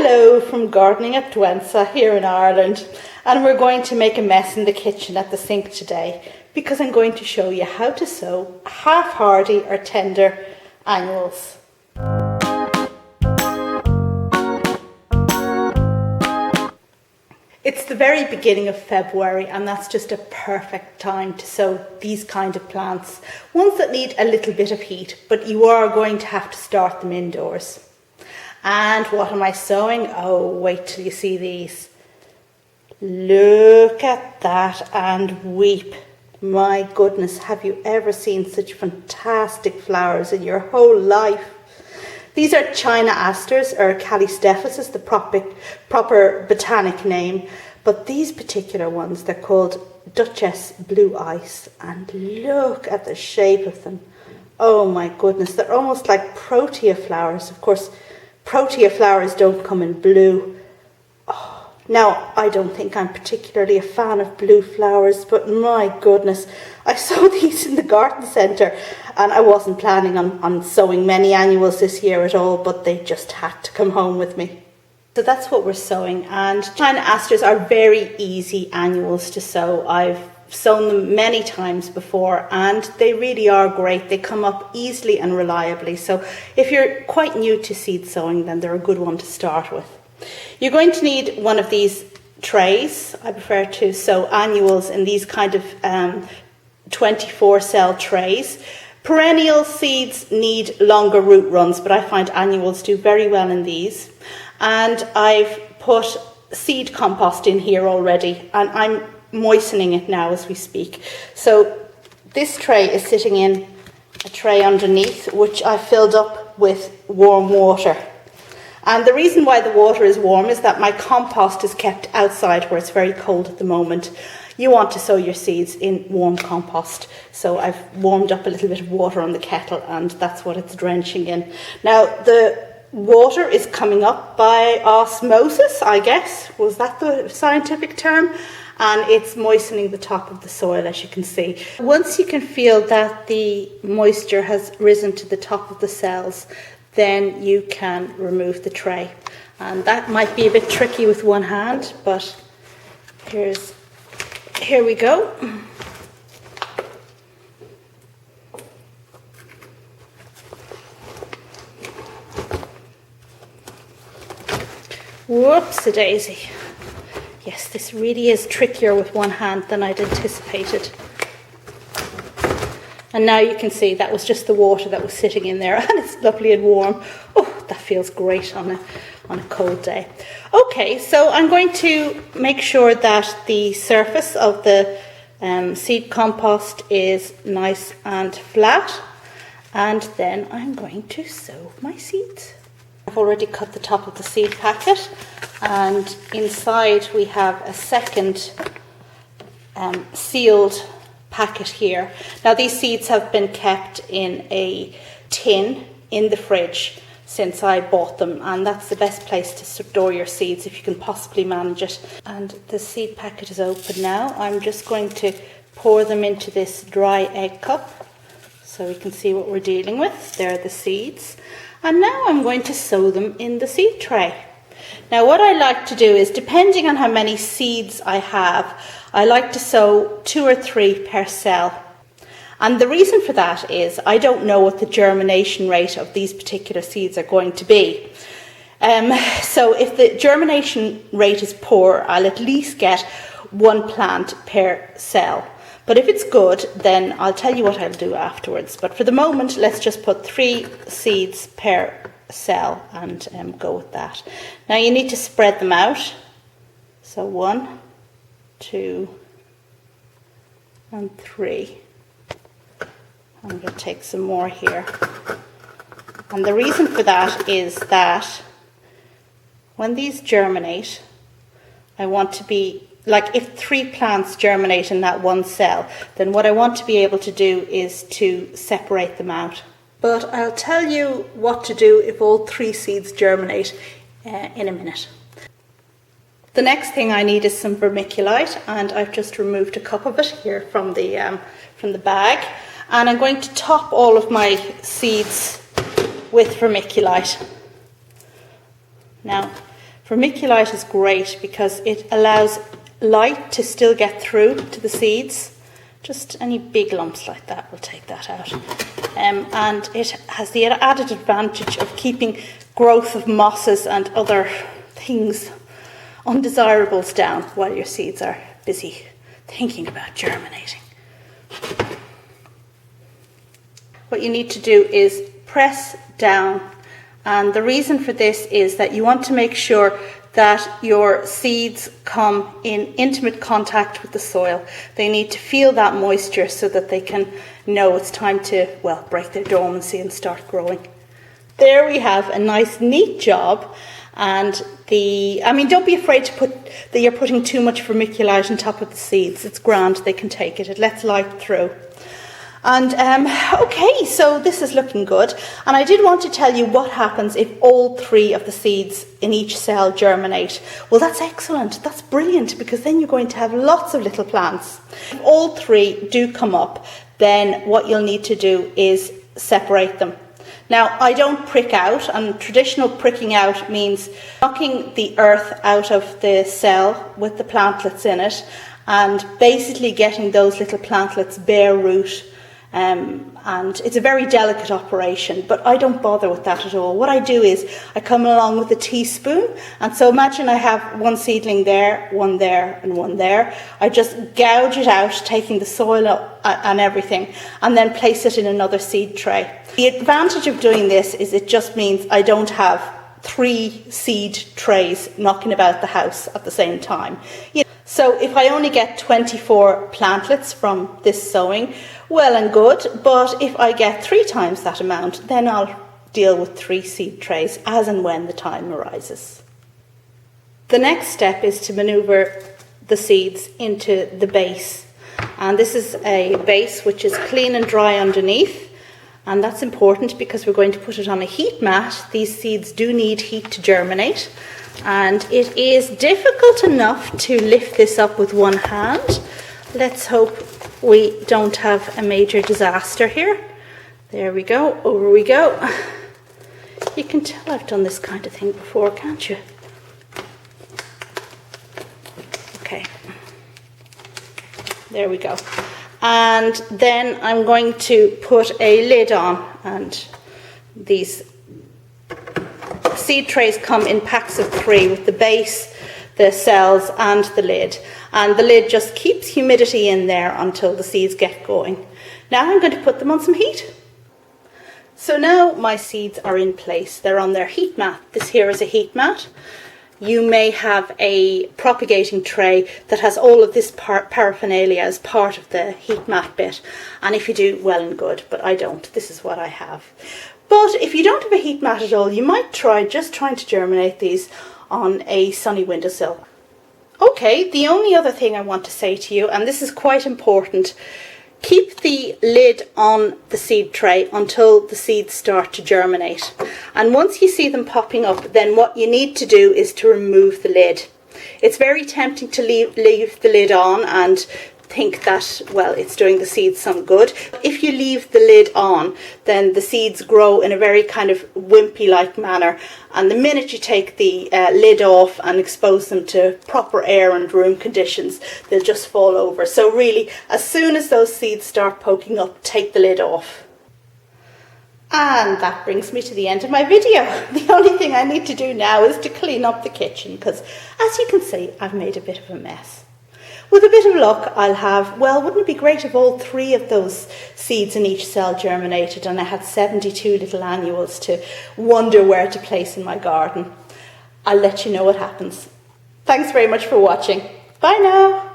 Hello from Gardening at Duchesse here in Ireland, and we're going to make a mess in the kitchen at the sink today because I'm going to show you how to sow half hardy or tender annuals. It's the very beginning of February, and that's just a perfect time to sow these kind of plants, ones that need a little bit of heat, but you are going to have to start them indoors. And what am I sowing? Oh, wait till you see these. Look at that and weep. My goodness, have you ever seen such fantastic flowers in your whole life? These are China Asters, or Callistephus is the proper botanic name, but these particular ones, they're called Duchess Blue Ice, and look at the shape of them. Oh my goodness, they're almost like protea flowers. Of course, protea flowers don't come in blue. Oh, now, I don't think I'm particularly a fan of blue flowers, but my goodness, I saw these in the garden centre, and I wasn't planning on sowing many annuals this year at all, but they just had to come home with me. So that's what we're sowing, and China Asters are very easy annuals to sow. I've sown them many times before, and they really are great. They come up easily and reliably, so if you're quite new to seed sowing, then they're a good one to start with. You're going to need one of these trays. I prefer to sow annuals in these kind of 24 cell trays. Perennial seeds need longer root runs, but I find annuals do very well in these. And I've put seed compost in here already, and I'm moistening it now as we speak. So this tray is sitting in a tray underneath, which I filled up with warm water. And the reason why the water is warm is that my compost is kept outside where it's very cold at the moment. You want to sow your seeds in warm compost. So I've warmed up a little bit of water on the kettle, and that's what it's drenching in. Now, the water is coming up by osmosis, I guess. Was that the scientific term? And it's moistening the top of the soil, as you can see. Once you can feel that the moisture has risen to the top of the cells, then you can remove the tray. And that might be a bit tricky with one hand, but here we go. Whoops-a-daisy. Yes, this really is trickier with one hand than I'd anticipated. And now you can see that was just the water that was sitting in there, and it's lovely and warm. Oh, that feels great on a cold day. Okay, so I'm going to make sure that the surface of the seed compost is nice and flat, and then I'm going to sow my seeds. I've already cut the top of the seed packet, and inside we have a second sealed packet here. Now, these seeds have been kept in a tin in the fridge since I bought them, and that's the best place to store your seeds if you can possibly manage it. And the seed packet is open now. I'm just going to pour them into this dry egg cup so we can see what we're dealing with. There are the seeds. And now I'm going to sow them in the seed tray. Now, what I like to do is, depending on how many seeds I have, I like to sow 2 or 3 per cell. And the reason for that is I don't know what the germination rate of these particular seeds are going to be. So if the germination rate is poor, I'll at least get 1 plant per cell. But if it's good, then I'll tell you what I'll do afterwards. But for the moment, let's just put 3 seeds per cell and go with that. Now, you need to spread them out. So 1, 2, and 3. I'm going to take some more here. And the reason for that is that when these germinate, I want to be, like if 3 plants germinate in that 1 cell, then what I want to be able to do is to separate them out. But I'll tell you what to do if all 3 seeds germinate in a minute. The next thing I need is some vermiculite, and I've just removed a cup of it here from the bag. And I'm going to top all of my seeds with vermiculite. Now, Vermiculite is great because it allows light to still get through to the seeds. Just any big lumps like that, we'll take that out. And it has the added advantage of keeping growth of mosses and other things, undesirables, down while your seeds are busy thinking about germinating. What you need to do is press down, and the reason for this is that you want to make sure that your seeds come in intimate contact with the soil. They need to feel that moisture so that they can know it's time to, well, break their dormancy and start growing. There we have a nice neat job, and don't be afraid to put that you're putting too much vermiculite on top of the seeds. It's grand, they can take it. It lets light through. And okay, so this is looking good. And I did want to tell you what happens if all 3 of the seeds in each cell germinate. Well, that's excellent. That's brilliant, because then you're going to have lots of little plants. If all 3 do come up, then what you'll need to do is separate them. Now, I don't prick out, and traditional pricking out means knocking the earth out of the cell with the plantlets in it and basically getting those little plantlets bare root. And it's a very delicate operation, but I don't bother with that at all. What I do is I come along with a teaspoon, and so imagine I have one seedling there, one there, and one there. I just gouge it out, taking the soil up and everything, and then place it in another seed tray. The advantage of doing this is it just means I don't have 3 seed trays knocking about the house at the same time. So if I only get 24 plantlets from this sowing, well and good, but if I get 3 times that amount, then I'll deal with 3 seed trays as and when the time arises. The next step is to manoeuvre the seeds into the base. And this is a base which is clean and dry underneath. And that's important because we're going to put it on a heat mat. These seeds do need heat to germinate. And it is difficult enough to lift this up with one hand. Let's hope we don't have a major disaster here. There we go, over we go. You can tell I've done this kind of thing before, can't you? Okay, there we go. And then I'm going to put a lid on, and these seed trays come in packs of 3 with the base, the cells and the lid. And the lid just keeps humidity in there until the seeds get going. Now I'm going to put them on some heat. So now my seeds are in place. They're on their heat mat. This here is a heat mat. You may have a propagating tray that has all of this paraphernalia as part of the heat mat bit. And if you do, well and good, but I don't. This is what I have. But if you don't have a heat mat at all, you might try just trying to germinate these on a sunny windowsill. Okay, the only other thing I want to say to you, and this is quite important, keep the lid on the seed tray until the seeds start to germinate. And once you see them popping up, then what you need to do is to remove the lid. It's very tempting to leave the lid on and think that, well, it's doing the seeds some good. If you leave the lid on, then the seeds grow in a very kind of wimpy-like manner, and the minute you take the lid off and expose them to proper air and room conditions, they'll just fall over. So really, as soon as those seeds start poking up, take the lid off. And that brings me to the end of my video. The only thing I need to do now is to clean up the kitchen, because as you can see, I've made a bit of a mess. With a bit of luck, I'll have, well, wouldn't it be great if all 3 of those seeds in each cell germinated and I had 72 little annuals to wonder where to place in my garden. I'll let you know what happens. Thanks very much for watching. Bye now.